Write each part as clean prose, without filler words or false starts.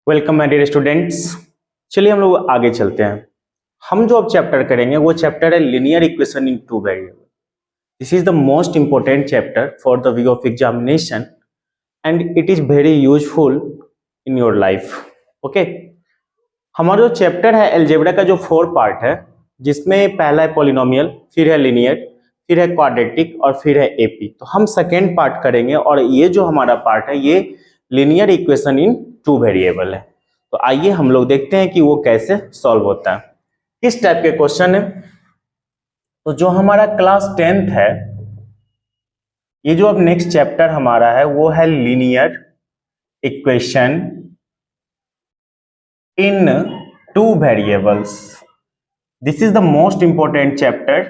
Welcome my dear students. चलिए हम लोग आगे चलते हैं। हम जो अब चैप्टर करेंगे वो चैप्टर है linear equation in two variable. This is the most important chapter for the way of examination and it is very useful in your life. Okay, हमारा जो चैप्टर है अलजेब्रा का जो 4 पार्ट है, जिसमें पहला है पॉलिनोमियल, फिर है लीनियर, फिर है क्वाड्रेटिक और फिर है एपी। तो हम सेकेंड पार्ट करेंगे और ये जो हमारा पार्ट है ये linear equation in two variable है। तो आइए हम लोग देखते हैं कि वो कैसे सॉल्व होता है, किस टाइप के क्वेश्चन है। तो जो हमारा क्लास 10th है, ये जो अब नेक्स्ट चैप्टर हमारा है वो है linear equation in two variables. This is the most important chapter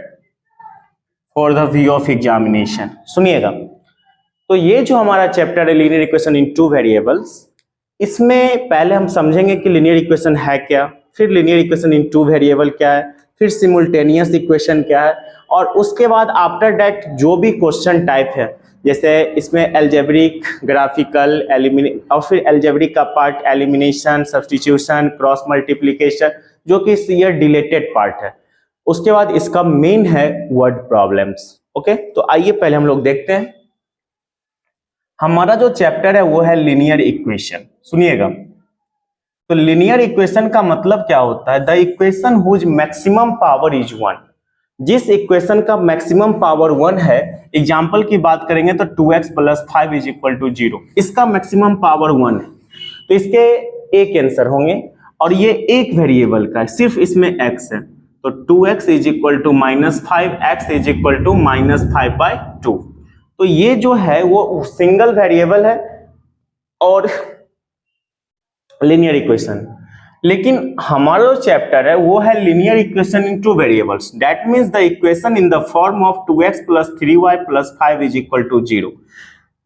for the view of examination. सुनिएगा, तो ये जो हमारा चैप्टर है linear equation in two variables, इसमें पहले हम समझेंगे कि लीनियर इक्वेशन है क्या, फिर linear equation in two variable क्या है, फिर सिमुल्टेनियस इक्वेशन क्या है, और उसके बाद आफ्टर दैट जो भी क्वेश्चन टाइप है, जैसे इसमें अलजेब्रिक, ग्राफिकल, और फिर अलजेब्रिक का part elimination, substitution, cross multiplication, जो कि ये रिलेटेड पार्ट है। उसके बाद इसका मेन है वर्ड प्रॉब्लम्स। ओके, तो आइए पहले हम लोग देखते हैं। हमारा जो चैप्टर है वो है लीनियर इक्वेशन। सुनिएगा, तो लीनियर इक्वेशन का मतलब क्या होता है? The equation whose maximum power is 1। जिस इक्वेशन का मैक्सिमम पावर 1 है, एग्जांपल की बात करेंगे तो 2x + 5 = 0, इसका मैक्सिमम पावर 1 है। तो इसके एक आंसर होंगे और ये एक वेरिएबल का है, सिर्फ इसमें x है। तो 2x = -5, x = -5/2। तो ये जो है वो सिंगल वेरिएबल है और लीनियर इक्वेशन। लेकिन हमारा जो चैप्टर है वो है linear equation in two variables. That means the equation in the form of 2x + 3y + 5 = 0।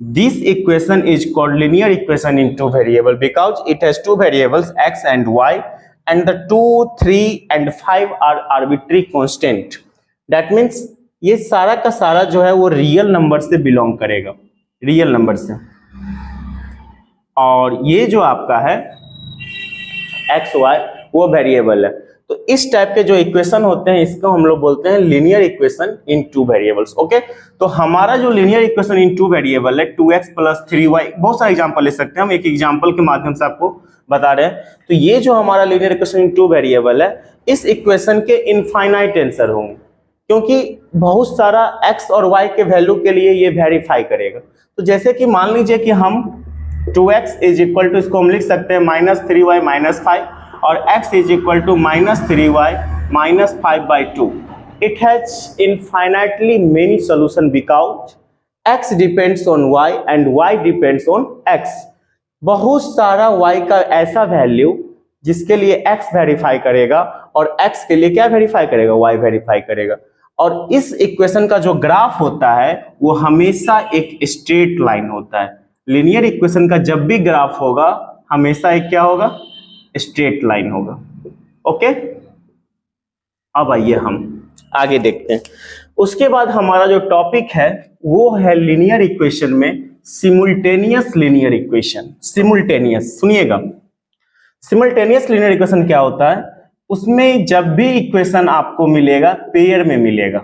This equation is called linear equation in two variable because it has two variables x and y, and the 2, 3 and 5 are arbitrary constant. That means ये सारा का सारा जो है वो real number से belong करेगा, real number से। और ये जो आपका है एक्स वाई वो वेरिएबल है। तो इस टाइप के जो इक्वेशन होते हैं इसको हम लोग बोलते हैं linear equation in two variables. Okay, तो हमारा जो linear equation in two variable है 2x + 3y, बहुत सारे एग्जांपल ले सकते हैं हम, एक एग्जांपल के माध्यम से आपको बता रहे हैं। तो ये जो हमारा linear equation in two variable है, इस इक्वेशन के इनफाइनाइट आंसर होंगे, क्योंकि बहुत सारा x और y के वैल्यू के लिए ये वेरीफाई करेगा। तो जैसे कि मान लीजिए कि हम 2x = इसको हम लिख सकते हैं -3y - 5 और x = -3y - 5/2। It has infinitely many solution because x depends on y and y depends on x। बहुत सारा y का ऐसा वैल्यू जिसके लिए x वेरीफाई करेगा और x के लिए क्या वेरीफाई करेगा? y वेरीफाई करेगा। और इस इक्वेशन का जो ग्राफ होता है वो हमेशा एक स्ट्रेट लाइन होता है। लीनियर इक्वेशन का जब भी ग्राफ होगा हमेशा एक क्या होगा? स्ट्रेट लाइन होगा। ओके, अब आइए हम आगे देखते हैं। उसके बाद हमारा जो टॉपिक है वो है लीनियर इक्वेशन में सिमुल्टेनियस लीनियर इक्वेशन। सिमुल्टेनियस, सुनिएगा, सिमुल्टेनियस लीनियर इक्वेशन क्या होता है? उसमें जब भी इक्वेशन आपको मिलेगा पेयर में मिलेगा।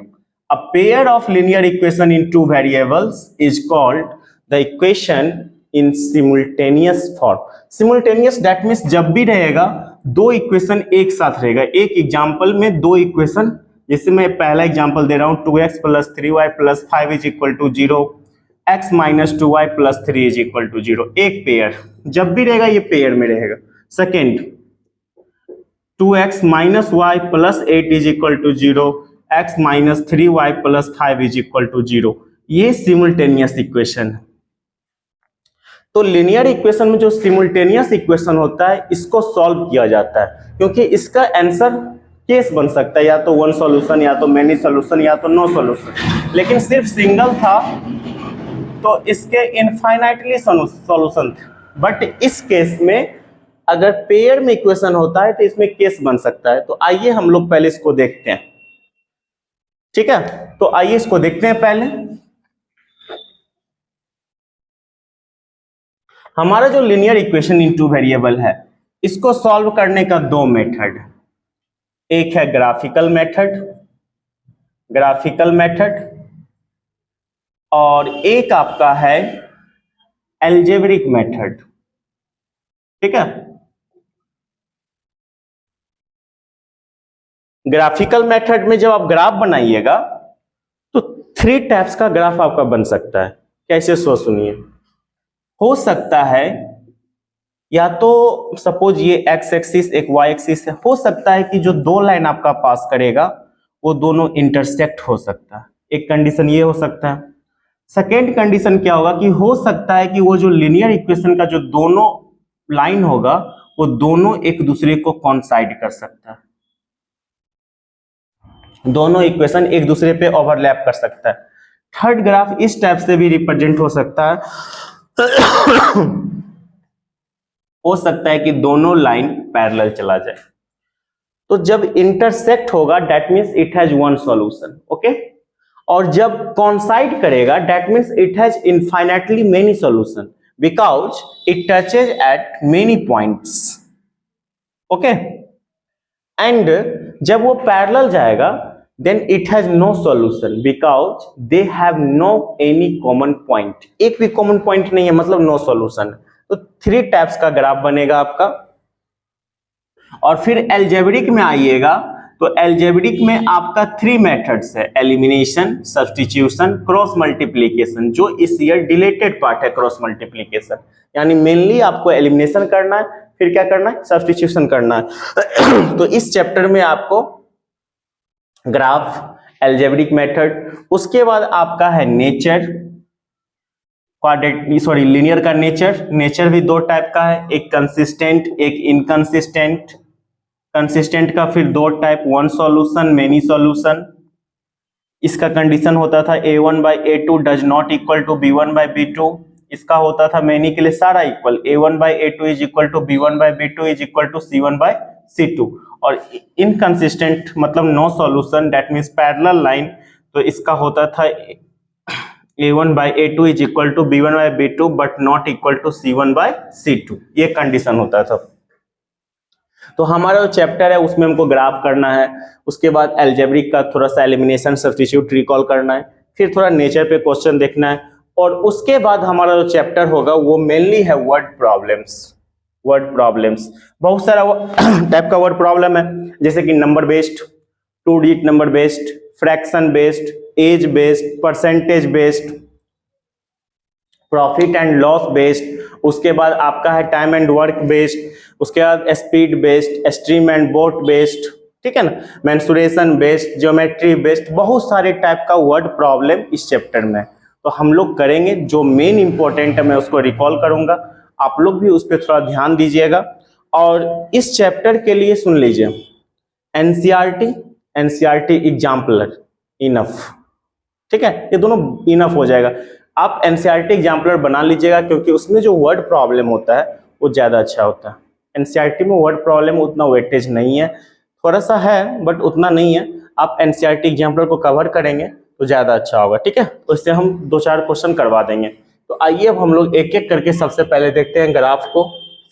A pair of linear equation in two variables is called the equation in simultaneous form. Simultaneous that means जब भी रहेगा दो इक्वेशन एक साथ रहेगा। एक एग्जांपल में दो इक्वेशन, जैसे मैं पहला एग्जांपल दे रहा हूं 2x + 3y + 5 = 0, x - 2y + 3 = 0। एक पेयर जब भी रहेगा ये पेयर में रहेगा। Second 2x - y + 8 = 0, x - 3y + 5 = 0। ये सिमुल्टेनियस इक्वेशन है। तो लीनियर इक्वेशन में जो सिमुल्टेनियस इक्वेशन होता है इसको सॉल्व किया जाता है, क्योंकि इसका आंसर केस बन सकता है, या तो वन सॉल्यूशन, या तो मेनी सॉल्यूशन, या तो नो सॉल्यूशन। लेकिन सिर्फ सिंगल था तो इसके इनफाइनाइटली सॉल्यूशन थे। बट इस केस में अगर पेयर में इक्वेशन होता है तो इसमें केस बन सकता है। तो आइए हम लोग पहले इसको देखते हैं। ठीक है, तो आइए इसको देखते हैं। पहले हमारा जो linear equation in two variable है इसको सॉल्व करने का दो मेथड, एक है ग्राफिकल मेथड और एक आपका है एल्जेब्रिक मेथड। ठीक है, ग्राफिकल मेथड में जब आप ग्राफ बनाइएगा तो 3 टाइप्स का ग्राफ आपका बन सकता है। कैसे, सो सुनिए। हो सकता है या तो सपोज ये एक्स एक्सिस एक वाई एक्सिस है, हो सकता है कि जो दो लाइन आपका पास करेगा वो दोनों इंटरसेक्ट हो सकता है। एक कंडीशन ये हो सकता है। सेकेंड कंडीशन क्या होगा कि हो सकता है कि वो जो लीनियर इक्वेशन का जो दोनों लाइन होगा वो दोनों एक दूसरे को कॉन्साइड कर सकता है, दोनों इक्वेशन एक दूसरे पे ओवरलैप कर सकता है। थर्ड ग्राफ इस टाइप से भी रिप्रेजेंट हो सकता है हो सकता है कि दोनों लाइन पैरेलल चला जाए। तो जब इंटरसेक्ट होगा that means it has one solution, okay. और जब कॉन्साइड करेगा that means it has infinitely many solution because it touches at many points, okay. And जब वो पैरेलल जाएगा then it has no solution because they have no any common point. एक भी common point नहीं है, मतलब no solution. तो 3 types का ग्राफ बनेगा आपका। और फिर एल्जेब्रिक में आइएगा तो एल्जेब्रिक में आपका 3 मेथड्स है, एलिमिनेशन, सब्स्टिट्यूशन, क्रॉस मल्टीप्लीकेशन। जो इस ईयर डिलेटेड पार्ट है क्रॉस मल्टीप्लीकेशन, यानी मेनली आपको एलिमिनेशन करना है, फिर क्या करना है, सब्स्टिट्यूशन करना है। तो इस चैप्टर में आपको ग्राफ, एल्जेब्रिक मेथड, उसके बाद आपका है नेचर, लीनियर का नेचर भी 2 टाइप का है, एक कंसिस्टेंट एक इनकंसिस्टेंट। कंसिस्टेंट का फिर 2 type, one solution, many solution. इसका कंडीशन होता था a1/a2 does not equal to b1/b2। इसका होता था मेनी के लिए सारा equal, a1/a2 is equal to b1/b2 is equal to c1/c2। और इनकंसिस्टेंट मतलब no solution that means parallel line, तो इसका होता था a1/a2 is equal to b1/b2 but not equal to c1/c2। ये कंडीशन होता था। तो हमारा जो चैप्टर है उसमें हमको ग्राफ करना है, उसके बाद एल्जेब्रिक का थोड़ा सा एलिमिनेशन, सब्स्टिट्यूट रिकॉल करना है, फिर थोड़ा नेचर पे क्वेश्चन देखना है, और उसके बाद हमारा जो चैप्टर होगा वो मेनली है वर्ड प्रॉब्लम्स। बहुत सारा टाइप का वर्ड प्रॉब्लम है, जैसे कि number based, 2 digit number based, fraction based, age based, percentage based, profit and loss based, उसके बाद आपका है टाइम एंड वर्क बेस्ड, उसके बाद speed based, stream and boat based, ठीक है ना, मेंसुरेशन बेस्ड, ज्योमेट्री बेस्ड। बहुत सारे टाइप का वर्ड प्रॉब्लम इस चैप्टर में तो हम लोग करेंगे। जो मेन इंपॉर्टेंट है मैं उसको रिकॉल करूंगा, आप लोग भी उस पर थोड़ा ध्यान दीजिएगा। और इस चैप्टर के लिए सुन लीजिए, एनसीईआरटी एग्जाम्पलर इनफ, ठीक है, ये दोनों इनफ हो जाएगा। आप एनसीईआरटी एग्जाम्पलर बना लीजिएगा क्योंकि उसमें जो वर्ड प्रॉब्लम होता है वो ज्यादा अच्छा होता है। एनसीईआरटी में वर्ड प्रॉब्लम उतना वेटेज नहीं है, थोड़ा सा है बट उतना नहीं है। आप एनसीईआरटी एग्जाम्पलर को कवर करेंगे तो ज्यादा अच्छा होगा, ठीक है। तो इससे हम 2-4 क्वेश्चन करवा देंगे। तो आइए अब हम लोग एक एक करके सबसे पहले देखते हैं ग्राफ को,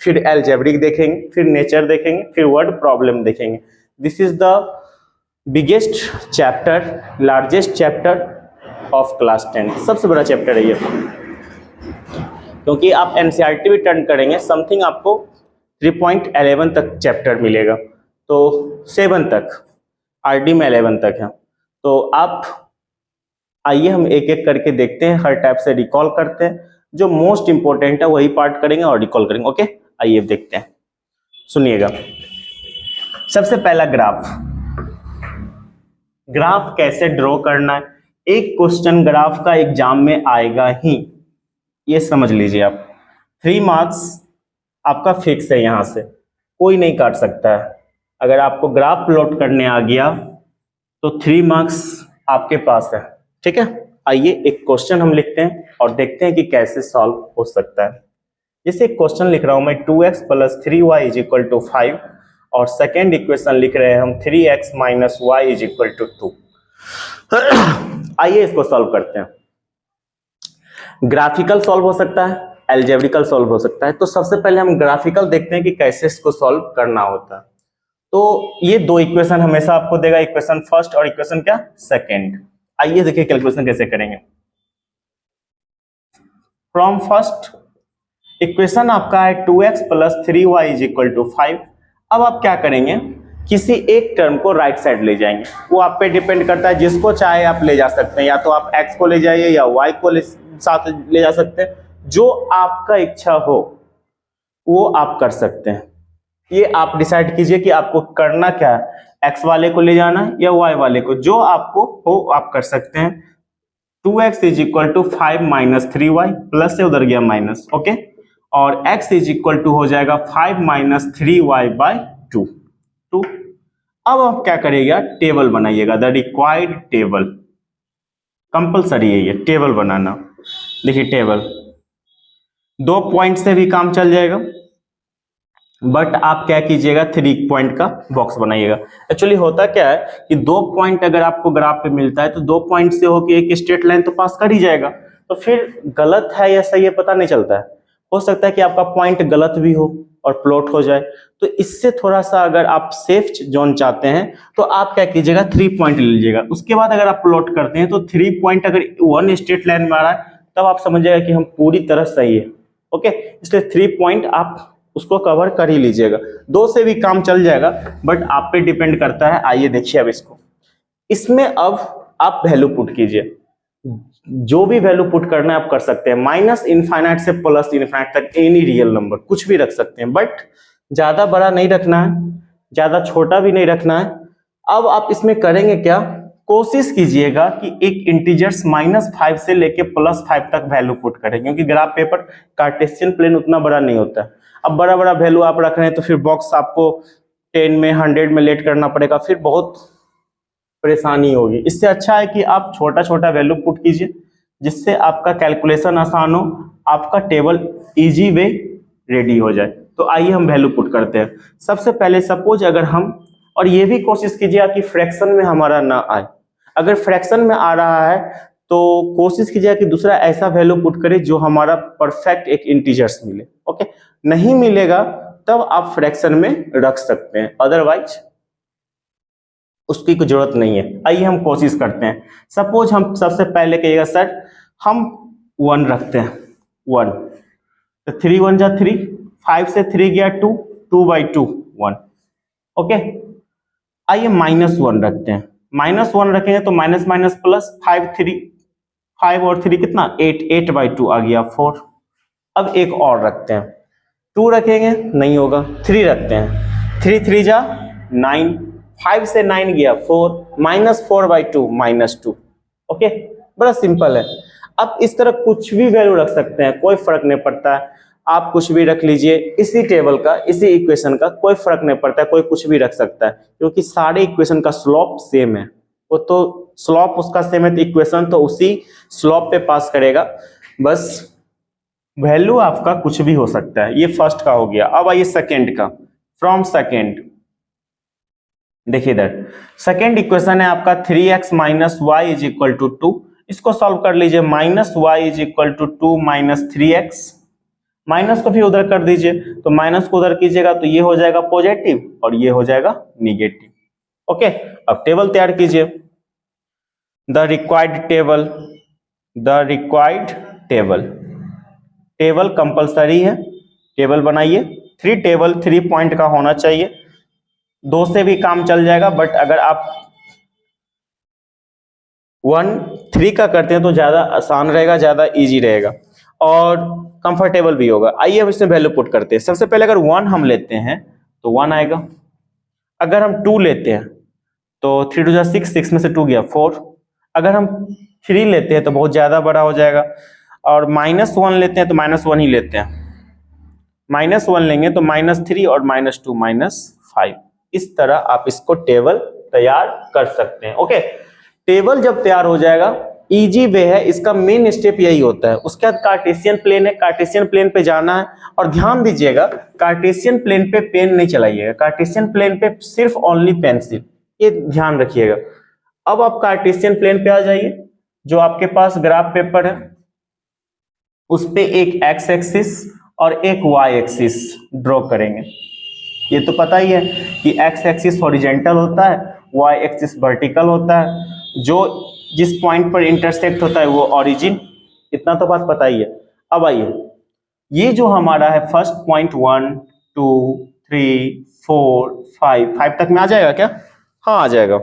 फिर एल्जेब्रिक देखेंगे, फिर नेचर देखेंगे, फिर वर्ड प्रॉब्लम देखेंगे। This is the biggest chapter, largest chapter of class 10, सबसे बड़ा चैप्टर है ये, क्योंकि आप एनसीईआरटी भी टर्न करेंगे समथिंग आपको 3.11 तक चैप्टर मिलेगा, तो 7 तक, आरडी में 11 तक है। तो आप आइए हम एक एक करके देखते हैं, हर टाइप से रिकॉल करते हैं, जो मोस्ट इंपॉर्टेंट है वही पार्ट करेंगे और रिकॉल करेंगे, ओके। आइए देखते हैं, सुनिएगा। सबसे पहला ग्राफ कैसे ड्रॉ करना है। एक क्वेश्चन ग्राफ का एग्जाम में आएगा ही, ये समझ लीजिए आप। 3 मार्क्स आपका फिक्स है, यहां से कोई नहीं काट सकता है। अगर आपको ग्राफ प्लॉट करने आ गया तो 3 मार्क्स आपके पास है, ठीक है। आइए एक क्वेश्चन हम लिखते हैं और देखते हैं कि कैसे सॉल्व हो सकता है। जैसे एक क्वेश्चन लिख रहा हूं मैं, 2x + 3y = 5, और सेकेंड इक्वेशन लिख रहे हैं हम 3x - y = 2। आइए इसको सॉल्व करते हैं। ग्राफिकल सॉल्व हो सकता है, एल्जेब्रिकल सॉल्व हो सकता है। तो सबसे पहले हम ग्राफिकल देखते हैं कि कैसे इसको सॉल्व करना होता है। तो ये दो इक्वेशन हमेशा आपको देगा, इक्वेशन फर्स्ट और इक्वेशन क्या सेकंड। आइए देखिए कैलकुलेशन कैसे करेंगे। फ्रॉम फर्स्ट इक्वेशन आपका है 2x plus 3y is equal to 5। अब आप क्या करेंगे, किसी एक टर्म को राइट साइड ले जाएंगे। वो आप पे डिपेंड करता है, जिसको चाहे आप ले जा सकते हैं, या तो आप x को ले जाइए या y को साथ ले जा सकते हैं, जो आपका इच्छा हो वो आप कर सकते हैं। ये आप डिसाइड कीजिए कि आपको करना क्या है, x वाले को ले जाना है या y वाले को, जो आपको हो आप कर सकते हैं। 2x is equal to 5 minus 3y, plus से उधर गया माइनस, ओके, और x इज इक्वल टू हो जाएगा 5 माइनस 3y बाई 2। अब आप क्या करिएगा, टेबल बनाइएगा, द रिक्वायर्ड टेबल। कंपलसरी है ये टेबल बनाना। देखिए टेबल 2 पॉइंट से भी काम चल जाएगा, बट आप क्या कीजिएगा 3 पॉइंट का बॉक्स बनाइएगा। एक्चुअली होता क्या है कि 2 पॉइंट अगर आपको ग्राफ पे मिलता है तो 2 पॉइंट से होकर एक स्ट्रेट लाइन तो पास कर ही जाएगा, तो फिर गलत है या सही है पता नहीं चलता है। हो सकता है कि आपका पॉइंट गलत भी हो और प्लॉट हो जाए। तो इससे थोड़ा सा अगर आप सेफ जोन चाहते हैं तो आप क्या कीजिएगा 3 पॉइंट ले लीजिएगा। उसके बाद अगर आप प्लॉट करते हैं तो 3 पॉइंट अगर वन स्ट्रेट लाइन में आ रहा है तब आप समझिएगा कि हम पूरी तरह सही है, ओके। इसलिए 3 पॉइंट आप उसको कवर कर ही लीजिएगा। 2 से भी काम चल जाएगा, बट आप पे डिपेंड करता है। आइए देखिए अब इसमें अब आप वैल्यू पुट कीजिए, जो भी वैल्यू पुट करना है आप कर सकते हैं, माइनस इनफाइनाइट से प्लस इनफाइनाइट तक एनी रियल नंबर कुछ भी रख सकते हैं, बट ज्यादा बड़ा नहीं रखना है, ज्यादा छोटा भी नहीं रखना है। अब आप इसमें करेंगे क्या, कोशिश कीजिएगा कि एक इंटीजर्स -5 से लेके +5 तक वैल्यू पुट करें, क्योंकि ग्राफ पेपर कार्टेशियन प्लेन उतना बड़ा नहीं होता है। अब बड़ा बड़ा वैल्यू आप रख रहे हैं तो फिर बॉक्स आपको 10 में 100 में लेट करना पड़ेगा, फिर बहुत परेशानी होगी। इससे अच्छा है कि आप छोटा छोटा वैल्यू पुट कीजिए, जिससे आपका कैलकुलेशन आसान हो, आपका टेबल इजी वे रेडी हो जाए। तो आइए हम वैल्यू पुट करते हैं। सबसे पहले सपोज अगर हम, और ये भी कोशिश कीजिएगा कि फ्रैक्शन में हमारा ना आए। अगर फ्रैक्शन में आ रहा है तो कोशिश कीजिएगा कि दूसरा ऐसा वैल्यू पुट करें जो हमारा परफेक्ट एक इंटीजर्स मिले, ओके। नहीं मिलेगा तब आप फ्रैक्शन में रख सकते हैं, अदरवाइज उसकी कोई जरूरत नहीं है। आइए हम कोशिश करते हैं। सपोज हम सबसे पहले कहिएगा सर हम 1 रखते हैं, 1, तो 3 1 जा 3, 5 से 3 गया 2, 2/2 1, ओके। आइए -1 रखते हैं, -1 रखेंगे तो माइनस माइनस प्लस, 5 और 3 कितना 8, 8/2 आ गया 4। अब एक और रखते हैं, 2 रखेंगे नहीं होगा, 3 रखते हैं, 3 3 जा 9, 5 से 9 गया 4, -4/2 -2, ओके। बड़ा सिंपल है। अब इस तरह कुछ भी वैल्यू रख सकते हैं, कोई फर्क नहीं पड़ता है। आप कुछ भी रख लीजिए, इसी टेबल का, इसी इक्वेशन का, कोई फर्क नहीं पड़ता है, कोई कुछ भी रख सकता है, क्योंकि सारे इक्वेशन का स्लोप सेम है। वो तो स्लोप उसका सेम है तो इक्वेशन तो उसी स्लोप पे पास करेगा, बस वैल्यू आपका कुछ भी हो सकता है। ये फर्स्ट का हो गया। अब आइए सेकेंड का। फ्रॉम सेकेंड देखिए इधर सेकेंड इक्वेशन है आपका 3x minus y is equal to 2। इसको सॉल्व कर लीजिए, -y is equal to 2 minus 3x, minus को भी उधर कर दीजिए, तो माइनस को उधर कीजिएगा तो ये हो जाएगा पॉजिटिव और ये हो जाएगा निगेटिव, ओके। अब टेबल तैयार कीजिए, the required table, the required table. Table compulsory है, टेबल बनाइए। 3 टेबल 3 पॉइंट का होना चाहिए, 2 से भी काम चल जाएगा, बट अगर आप 1 3 का करते हैं तो ज्यादा आसान रहेगा, ज्यादा इजी रहेगा और कंफर्टेबल भी होगा। आइए हम इसमें वैल्यू पुट करते हैं। सबसे पहले अगर 1 हम लेते हैं तो 1 आएगा। अगर हम 2 लेते हैं तो 3 2 जा 6, 6 में से 2 गया 4। अगर हम 3 लेते हैं तो बहुत ज्यादा बड़ा हो जाएगा, और -1 लेते हैं तो -1 ही लेते हैं। -1 लेंगे तो -3 और -2 -5। इस तरह आप इसको टेबल तैयार कर सकते हैं, ओके। टेबल जब तैयार हो जाएगा, इजी वे है, इसका मेन स्टेप यही होता है। उसके बाद कार्टेशियन प्लेन है, कार्टेशियन प्लेन पे जाना है। और ध्यान दीजिएगा कार्टेशियन प्लेन पे पेन नहीं चलाइएगा, कार्टेशियन प्लेन पे सिर्फ ओनली पेंसिल, ये ध्यान रखिएगा। अब आप कार्टेशियन प्लेन पे आ जाइए, जो आपके पास ग्राफ पेपर है, उस पे एक एक्स एक्सिस और एक वाई एक्सिस ड्रॉ करेंगे। ये तो पता ही है कि एक्स एक्सिस हॉरिजेंटल होता है, वाई एक्सिस वर्टिकल होता है, जो जिस पॉइंट पर इंटरसेक्ट होता है वो ओरिजिन, इतना तो बात पता ही है। अब आइए, ये जो हमारा है फर्स्ट पॉइंट 1 2 3 4 5 तक में आ जाएगा क्या? हाँ आ जाएगा।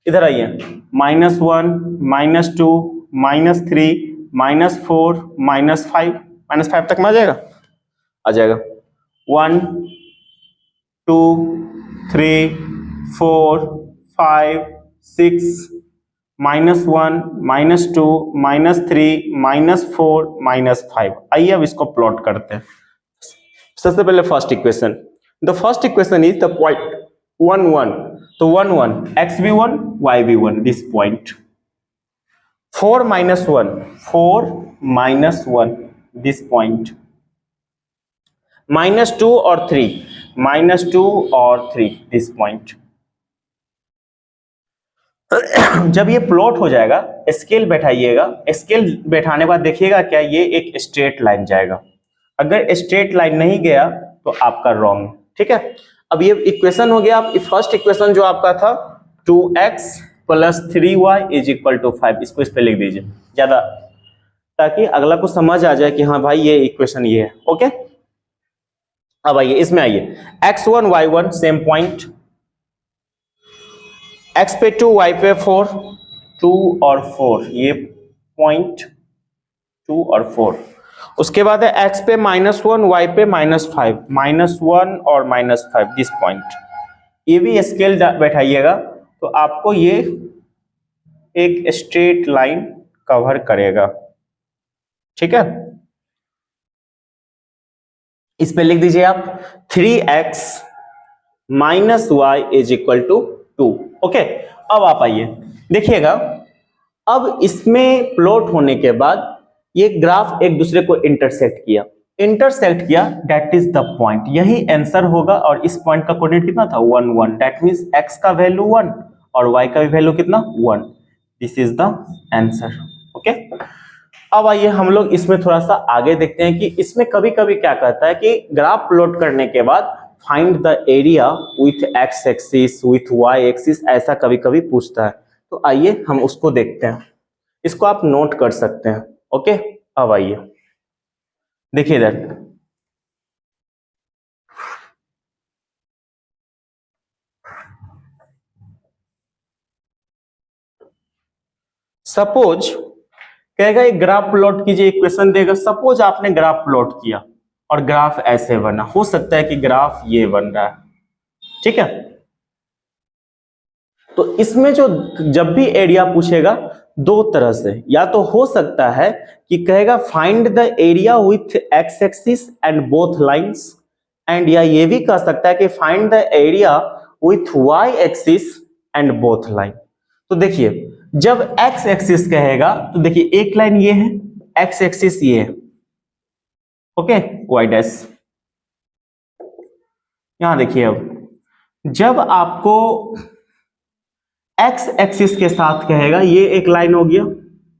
इधर आइए, -1 -2 -3 -4 -5 तक में आ जाएगा, आ जाएगा। 1 2 3 4 5 6 -1 -2 -3 -4 -5। आइए अब इसको प्लॉट करते हैं। सबसे पहले first equation, the first equation is the point 1 1, तो 1 1 x भी 1 y भी 1, दिस पॉइंट। 4 -1 this point. -2 और 3 दिस पॉइंट। जब ये प्लॉट हो जाएगा, स्केल बैठाइएगा, स्केल बैठाने के बाद देखिएगा क्या ये एक स्ट्रेट लाइन जाएगा। अगर स्ट्रेट लाइन नहीं गया तो आपका रॉन्ग, ठीक है। अब ये इक्वेशन हो गया। आप फर्स्ट इक्वेशन जो आपका था 2x + 3y = 5, इसको इस पे लिख दीजिए ज्यादा, ताकि अगला को समझ आ जाए कि हाँ भाई ये इक्वेशन ये है। ओके, अब आइए इसमें आइए, x1 y1 same point, x पे 2 y पे 4, 2 और 4 ये पॉइंट 2 और 4। उसके बाद है x पे -1 y पे -5, -1 और -5 दिस पॉइंट। ये भी स्केल बैठाइएगा तो आपको ये एक स्ट्रेट लाइन कवर करेगा, ठीक है। इस पे लिख दीजिए आप 3x - y = 2। ओके, अब आप आइए देखिएगा, अब इसमें प्लॉट होने के बाद ये ग्राफ एक दूसरे को इंटरसेक्ट किया, दैट इज द पॉइंट, यही आंसर होगा। और इस पॉइंट का कोऑर्डिनेट कितना था? 1 1, दैट मींस x का वैल्यू 1 और y का भी वैल्यू कितना? 1। This is the answer. Okay, अब आइए हम लोग इसमें थोड़ा सा आगे देखते हैं कि इसमें कभी कभी क्या कहता है कि ग्राफ प्लॉट करने के बाद find the area with x axis with y axis, ऐसा कभी कभी पूछता है। तो आइए हम उसको देखते हैं, इसको आप नोट कर सकते हैं। ओके, अब आइए देखिए इधर, सपोज कहेगा एक ग्राफ प्लॉट कीजिए, इक्वेशन देगा। सपोज आपने ग्राफ प्लॉट किया और ग्राफ ऐसे बना, हो सकता है कि ग्राफ ये बन रहा है, ठीक है। तो इसमें जो जब भी एरिया पूछेगा दो तरह से, या तो हो सकता है कि कहेगा find the area with x axis and both lines, and या ये भी कह सकता है कि find the area with y axis and both line. तो देखिए जब एक्स एक्सिस कहेगा तो देखिए एक लाइन ये है, एक्स एक्सिस ये है, ओके, वाई डैश। यहां देखिए, अब जब आपको एक्स एक्सिस के साथ कहेगा, ये एक लाइन हो गया,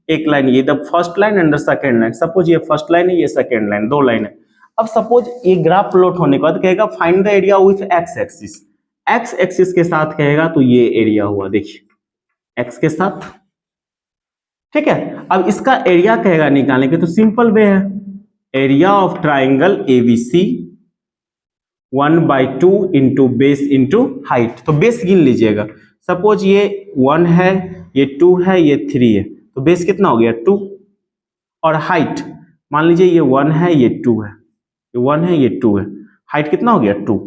एक लाइन ये the first line and the second line. Suppose ये फर्स्ट लाइन है, ये सेकेंड लाइन, दो लाइन है। अब सपोज ये ग्राफ प्लॉट होने के बाद कहेगा find the area with x axis, x axis के साथ कहेगा तो ये एरिया हुआ, देखिए एक्स के साथ, ठीक है। अब इसका एरिया कहेगा निकालने के, तो सिंपल वे है, area of triangle ABC 1/2 into base into height. तो बेस गिन लीजिएगा, सपोज ये 1 है, ये 2 है, ये 3 है, तो बेस कितना हो गया? 2। और हाइट मान लीजिए ये 1 है, ये 2 है, ये 1 है, ये 2 है, हाइट कितना हो गया? 2।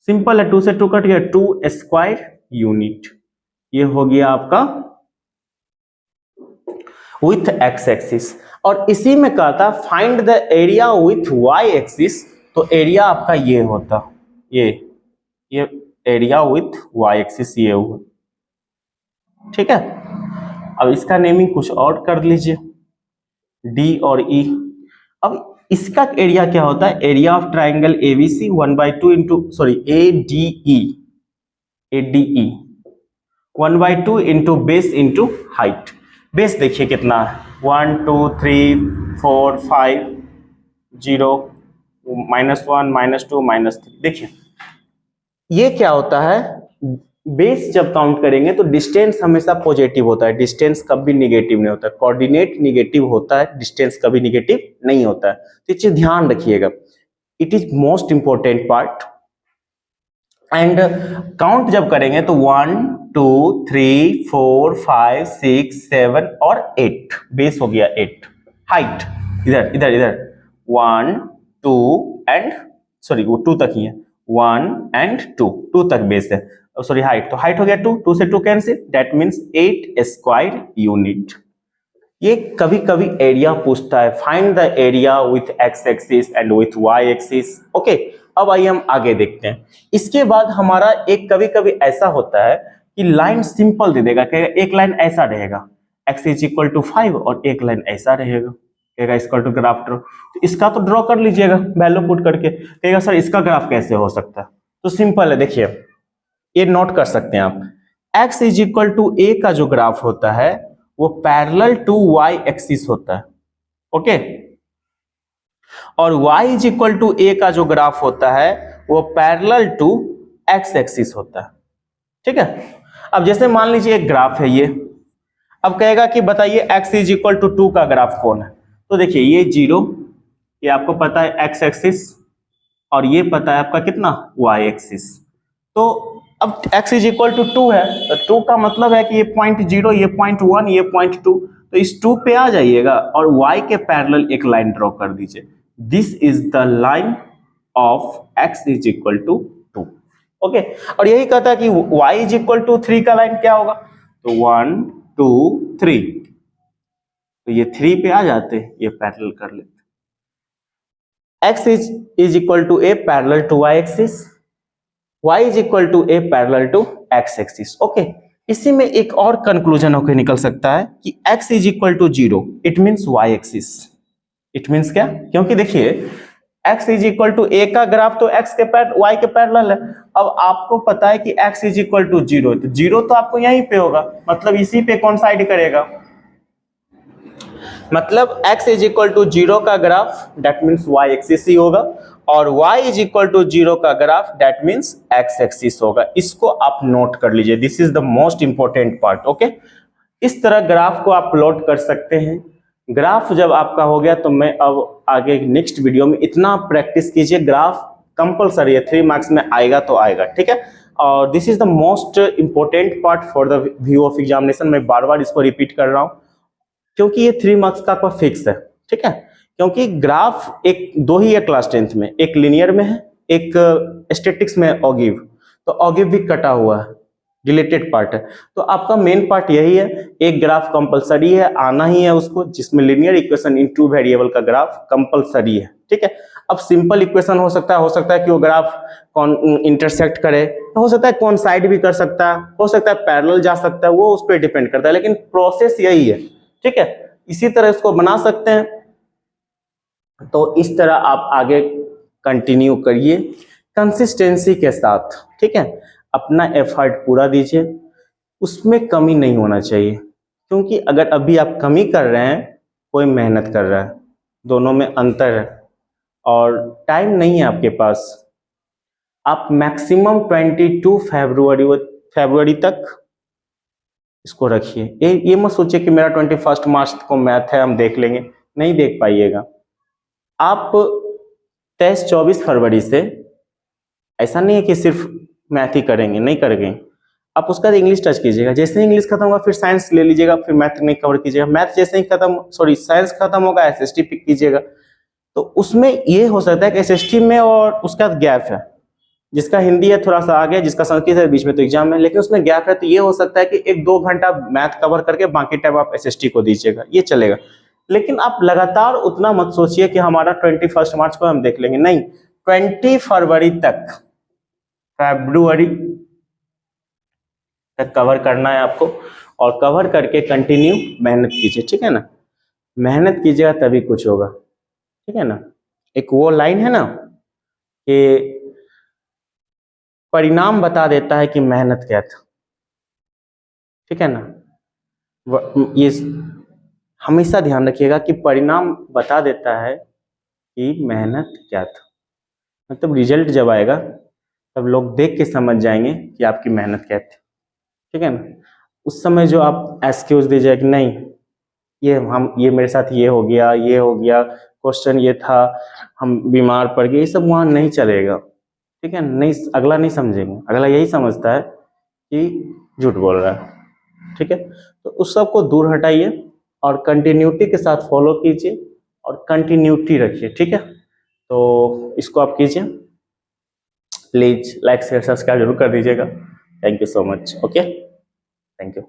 सिंपल है, 2 से 2 कट गया, 2 स्क्वायर यूनिट। ये हो गया आपका विथ एक्स एक्सिस। और इसी में कहता find the area with y axis, तो एरिया आपका ये होता, ये एरिया विथ वाई एक्सिस ये हुआ, ठीक है। अब इसका नेमिंग कुछ और कर लीजिए, डी और ई। अब इसका एरिया क्या होता है? Area of triangle ABC 1/2 into ADE 1/2 into base into height. Base देखिए कितना है, 1 2 3 4 5 0 -1 -2 -3। देखिए ये क्या होता है, बेस जब काउंट करेंगे तो डिस्टेंस हमेशा पॉजिटिव होता है, डिस्टेंस कभी निगेटिव नहीं होता। कोऑर्डिनेट निगेटिव होता है, डिस्टेंस कभी निगेटिव नहीं होता है। तो ये चीज ध्यान रखिएगा, it is most important part. And count जब करेंगे तो 1 2 3 4 5 6 7 और 8, बेस हो गया 8। हाइट इधर इधर इधर 1 2 एंड सॉरी वो 2 तक ही है, 1 एंड 2 तक बेस है। सॉरी हाइट, तो हाइट हो गया 2 से 2 cancel, that means 8 square unit. ये कभी कभी एरिया पूछता है, find the area with x axis and with y axis. Okay, अब आइए हम आगे देखते हैं। इसके बाद हमारा एक कभी कभी ऐसा होता है कि लाइन सिंपल दे देगा, कहेगा एक लाइन ऐसा रहेगा x इज इक्वल टू 5 और एक लाइन ऐसा रहेगा, कहेगा इसका टू ग्राफ ड्रॉ। तो इसका तो ड्रॉ कर लीजिएगा वैल्यू पुट करके, कहेगा सर इसका ग्राफ कैसे हो सकता है। तो सिंपल है, देखिए ये नोट कर सकते हैं आप, x is equal to a का जो ग्राफ होता है वो पैरेलल टू y एक्सिस होता है। ओके, और y is equal to a का जो ग्राफ होता है वो पैरेलल टू x एक्सिस होता है। ठीक है, अब जैसे मान लीजिए एक ग्राफ है ये, अब कहेगा कि बताइए x इज इक्वल टू 2 का ग्राफ कौन है। तो देखिए ये 0, ये आपको पता है x एक्सिस, और ये पता है आपका कितना y एक्सिस। तो अब x इज इक्वल टू 2 है, तो 2 का मतलब है कि ये 0.0, ये 0.1, ये 0.2, तो इस 2 पे आ जाइएगा और y के पैरेलल एक लाइन ड्रॉ कर दीजिए। This is the line of x is equal to 2। Okay, और यही कहता है कि y इज इक्वल टू 3 का लाइन क्या होगा, तो 1 2 3, तो ये 3 पे आ जाते, ये पैरेलल कर लेते। x is equal to a parallel to y axis, y is equal to a parallel to x axis. Okay, इसी में एक और कंक्लूजन होकर निकल सकता है कि x is equal to 0, it means y axis. It means क्या, क्योंकि देखिए x is equal to a का ग्राफ तो y के पैरेलल है। अब आपको पता है कि x इज इक्वल टू 0, तो 0 तो आपको यहीं पे होगा, मतलब इसी पे कॉन्साइड करेगा, मतलब x इज इक्वल टू 0 का graph that means y axis ही होगा, और y इज इक्वल टू 0 का graph that means x axis होगा। इसको आप नोट कर लीजिए, this is the most important part. Okay, इस तरह ग्राफ को आप प्लॉट कर सकते हैं। ग्राफ जब आपका हो गया तो मैं अब आगे नेक्स्ट वीडियो में इतना प्रैक्टिस कीजिए, ग्राफ कंपल्सरी है, 3 मार्क्स में आएगा तो आएगा। ठीक है, और this is the most important part for the view of examination. मैं बार बार इसको रिपीट कर रहा हूं क्योंकि ये 3 मार्क्स का आपका फिक्स है। ठीक है, क्योंकि ग्राफ एक दो ही है क्लास 10th में, एक लिनियर में है, एक स्टैटिक्स में ऑगिव, तो ऑगिव भी कटा हुआ है, रिलेटेड पार्ट है। तो आपका मेन पार्ट यही है, एक ग्राफ कंपलसरी है, आना ही है उसको, जिसमें लिनियर इक्वेशन इन 2 वेरिएबल का ग्राफ कंपलसरी है। ठीक है, अब सिंपल इक्वेशन हो सकता है कि वो ग्राफ कौन इंटरसेक्ट करे, हो सकता है कौन साइड भी कर सकता है, हो सकता है पैरेलल जा सकता है, वो उस पर डिपेंड करता है, लेकिन प्रोसेस यही है। ठीक है, इसी तरह इसको बना सकते हैं। तो इस तरह आप आगे कंटिन्यू करिए कंसिस्टेंसी के साथ। ठीक है, अपना एफर्ट पूरा दीजिए, उसमें कमी नहीं होना चाहिए, क्योंकि अगर अभी आप कमी कर रहे हैं, कोई मेहनत कर रहा है, दोनों में अंतर है और टाइम नहीं है आपके पास। आप मैक्सिमम 22 फरवरी तक इसको रखिए। ये मत सोचिए कि मेरा 21 मार्च को मैथ है, हम देख लेंगे, नहीं देख पाइएगा। आप 23-24 फरवरी से, ऐसा नहीं है कि सिर्फ मैथ ही करेंगे, नहीं करेंगे, आप उसका इंग्लिश टच कीजिएगा। जैसे ही इंग्लिश खत्म होगा फिर साइंस ले लीजिएगा, फिर मैथ नहीं कवर कीजिएगा। मैथ जैसे ही साइंस खत्म होगा एसएसटी पिक कीजिएगा। तो उसमें ये हो सकता है कि एसएसटी में और उसका गैप है, जिसका हिंदी है थोड़ा सा आगे, जिसका संस्कृत है बीच में तो एग्जाम है, लेकिन उसमें गैप है, तो ये हो सकता है कि 1-2 घंटा मैथ कवर करके बाकी टाइम आप एसएसटी को दीजिएगा, ये चलेगा। लेकिन आप लगातार उतना मत सोचिए कि हमारा 21 मार्च को हम देख लेंगे, नहीं, 20 फरवरी तक कवर करना है आपको, और कवर करके कंटिन्यू मेहनत कीजिए। ठीक है ना, मेहनत कीजिएगा तभी कुछ होगा। ठीक है ना, एक वो लाइन है ना कि परिणाम बता देता है कि मेहनत क्या था। ठीक है ना, ये हमेशा ध्यान रखिएगा कि परिणाम बता देता है कि मेहनत क्या था। मतलब रिजल्ट जब आएगा तब लोग देख के समझ जाएंगे कि आपकी मेहनत क्या थी, ठीक है ना। उस समय जो आप एक्सक्यूज दीजिए कि नहीं ये मेरे साथ ये हो गया, क्वेश्चन ये था, हम बीमार पड़ गए, ये सब वहाँ नहीं चलेगा, ठीक है। नहीं, अगला नहीं समझेंगे, अगला यही समझता है कि झूठ बोल रहा है, ठीक है। तो उस सब को दूर हटाइए और कंटिन्यूटी के साथ फॉलो कीजिए और कंटिन्यूटी रखिए, ठीक है। तो इसको आप कीजिए, प्लीज लाइक शेयर सब्सक्राइब जरूर कर दीजिएगा। Thank you so much. Okay, thank you.